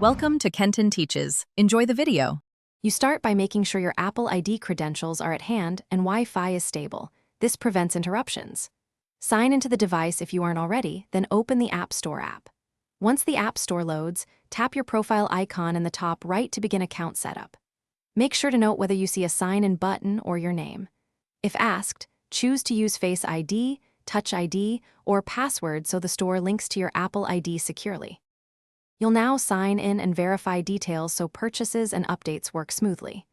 Welcome to Kenton Teaches. Enjoy the video. You start by making sure your Apple ID credentials are at hand and Wi-Fi is stable. This prevents interruptions. Sign into the device if you aren't already, then open the App Store app. Once the App Store loads, tap your profile icon in the top right to begin account setup. Make sure to note whether you see a sign-in button or your name. If asked, choose to use Face ID, Touch ID, or password so the store links to your Apple ID securely. You'll now sign in and verify details so purchases and updates work smoothly.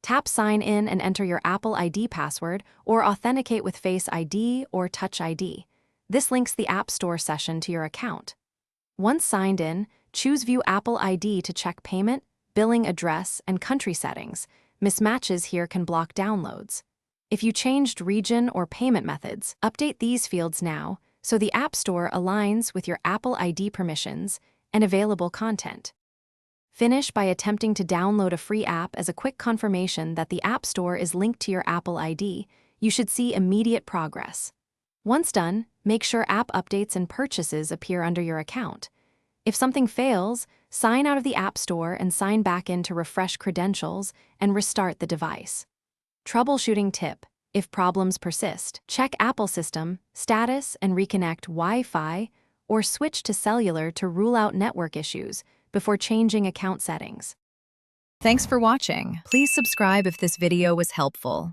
Tap Sign In and enter your Apple ID password or authenticate with Face ID or Touch ID. This links the App Store session to your account. Once signed in, choose View Apple ID to check payment, billing address, and country settings. Mismatches here can block downloads. If you changed region or payment methods, update these fields now so the App Store aligns with your Apple ID permissions and available content. Finish by attempting to download a free app as a quick confirmation that the App Store is linked to your Apple ID. You should see immediate progress. Once done, make sure app updates and purchases appear under your account. If something fails, sign out of the App Store and sign back in to refresh credentials and restart the device. Troubleshooting tip: if problems persist, check Apple System, status, and reconnect Wi-Fi or switch to cellular to rule out network issues before changing account settings. Thanks for watching. Please subscribe if this video was helpful.